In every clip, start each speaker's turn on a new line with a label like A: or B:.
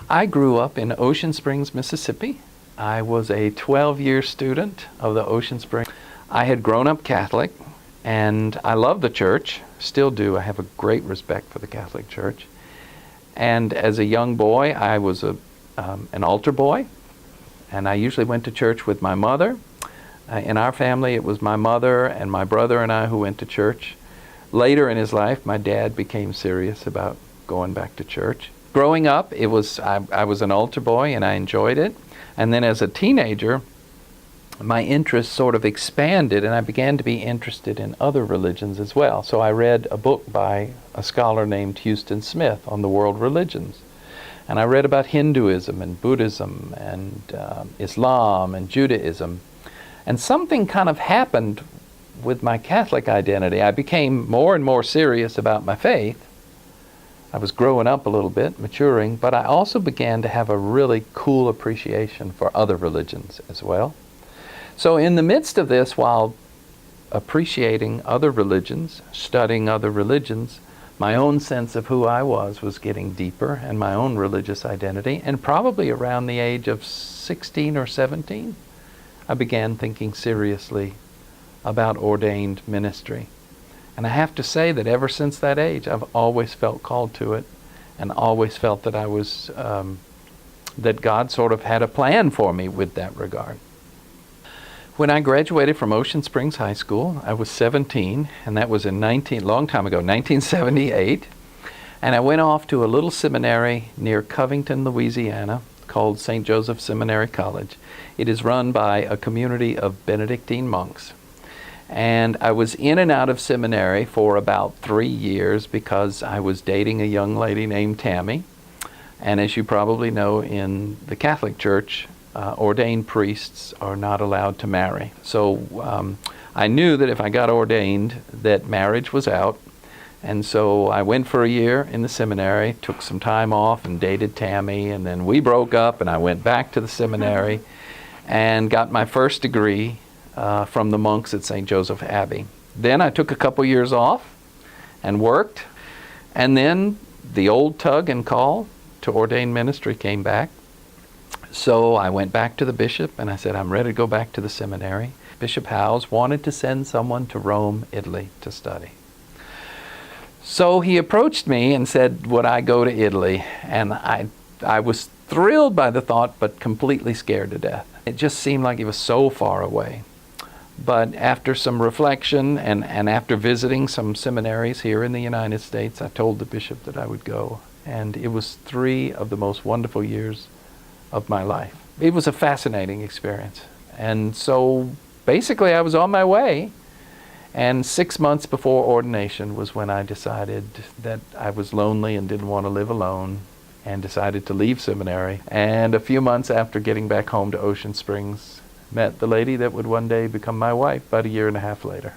A: I grew up in Ocean Springs, Mississippi. I was a 12-year student of the Ocean Springs. I had grown up Catholic, and I love the church, still do. I have a great respect for the Catholic Church. And as a young boy, I was an altar boy, and I usually went to church with my mother. In our family, it was my mother and my brother and I who went to church. Later in his life, my dad became serious about going back to church. Growing up, I was an altar boy, and I enjoyed it. And then as a teenager, my interest sort of expanded, and I began to be interested in other religions as well. So I read a book by a scholar named Houston Smith on the world religions. And I read about Hinduism and Buddhism and Islam and Judaism. And something kind of happened with my Catholic identity. I became more and more serious about my faith. I was growing up a little bit, maturing, but I also began to have a really cool appreciation for other religions as well. So in the midst of this, while appreciating other religions, studying other religions, my own sense of who I was getting deeper, and my own religious identity. And probably around the age of 16 or 17, I began thinking seriously about ordained ministry. And I have to say that ever since that age, I've always felt called to it, and always felt that I was, that God sort of had a plan for me with that regard. When I graduated from Ocean Springs High School, I was 17, and that was in long time ago, 1978. And I went off to a little seminary near Covington, Louisiana, called St. Joseph Seminary College. It is run by a community of Benedictine monks. And I was in and out of seminary for about 3 years because I was dating a young lady named Tammy. And as you probably know, in the Catholic Church, ordained priests are not allowed to marry. So I knew that if I got ordained, that marriage was out. And so I went for a year in the seminary, took some time off and dated Tammy, and then we broke up and I went back to the seminary and got my first degree from the monks at St. Joseph Abbey. Then I took a couple years off and worked, and then the old tug and call to ordained ministry came back. So I went back to the bishop and I said, I'm ready to go back to the seminary. Bishop Howes wanted to send someone to Rome, Italy to study. So he approached me and said, would I go to Italy? And I was thrilled by the thought, but completely scared to death. It just seemed like it was so far away. But after some reflection and after visiting some seminaries here in the United States, I told the bishop that I would go. And it was 3 of the most wonderful years of my life. It was a fascinating experience. And so basically I was on my way. And 6 months before ordination was when I decided that I was lonely and didn't want to live alone, and decided to leave seminary. And a few months after getting back home to Ocean Springs, met the lady that would one day become my wife about 1.5 years later.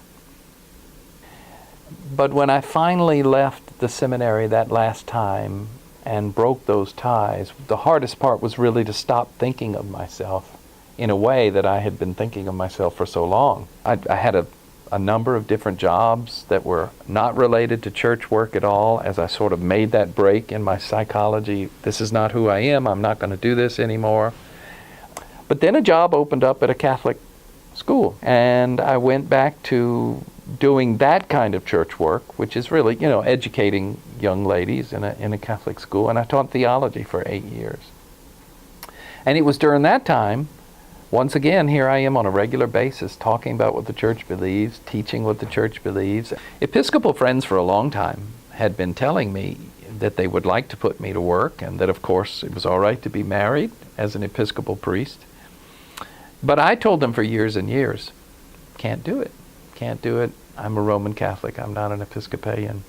A: But when I finally left the seminary that last time and broke those ties, the hardest part was really to stop thinking of myself in a way that I had been thinking of myself for so long. I had a number of different jobs that were not related to church work at all. As I sort of made that break in my psychology, this is not who I am, I'm not going to do this anymore. But then a job opened up at a Catholic school, and I went back to doing that kind of church work, which is really, educating young ladies in a Catholic school, and I taught theology for 8 years. And it was during that time, once again, here I am on a regular basis talking about what the church believes, teaching what the church believes. Episcopal friends for a long time had been telling me that they would like to put me to work, and that of course it was all right to be married as an Episcopal priest. But I told them for years and years, can't do it. Can't do it. I'm a Roman Catholic. I'm not an Episcopalian.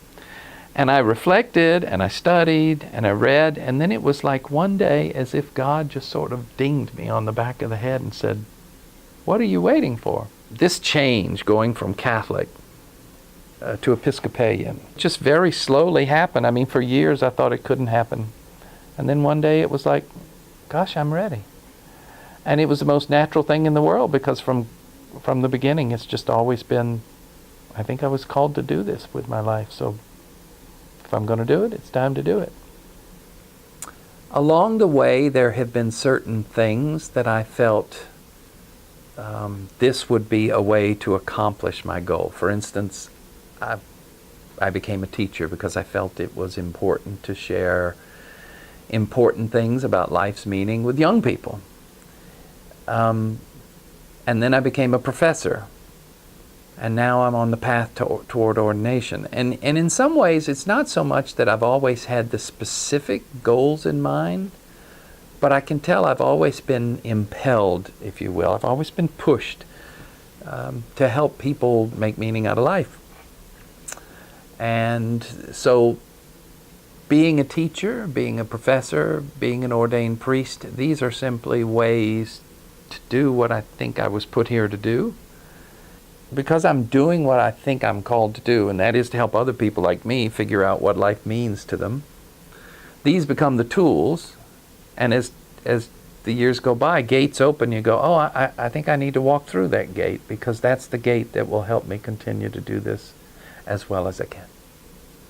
A: And I reflected, and I studied, and I read, and then it was like one day as if God just sort of dinged me on the back of the head and said, what are you waiting for? This change going from Catholic to Episcopalian just very slowly happened. I mean, for years I thought it couldn't happen. And then one day it was like, gosh, I'm ready. And it was the most natural thing in the world, because from the beginning it's just always been, I think I was called to do this with my life. So if I'm going to do it, it's time to do it. Along the way, there have been certain things that I felt this would be a way to accomplish my goal. For instance, I became a teacher because I felt it was important to share important things about life's meaning with young people. And then I became a professor. And now I'm on the path toward ordination. And in some ways, it's not so much that I've always had the specific goals in mind, but I can tell I've always been impelled, if you will. I've always been pushed to help people make meaning out of life. And so being a teacher, being a professor, being an ordained priest, these are simply ways to do what I think I was put here to do. Because I'm doing what I think I'm called to do, and that is to help other people like me figure out what life means to them, these become the tools, and as the years go by, gates open, you go, oh, I think I need to walk through that gate, because that's the gate that will help me continue to do this as well as I can.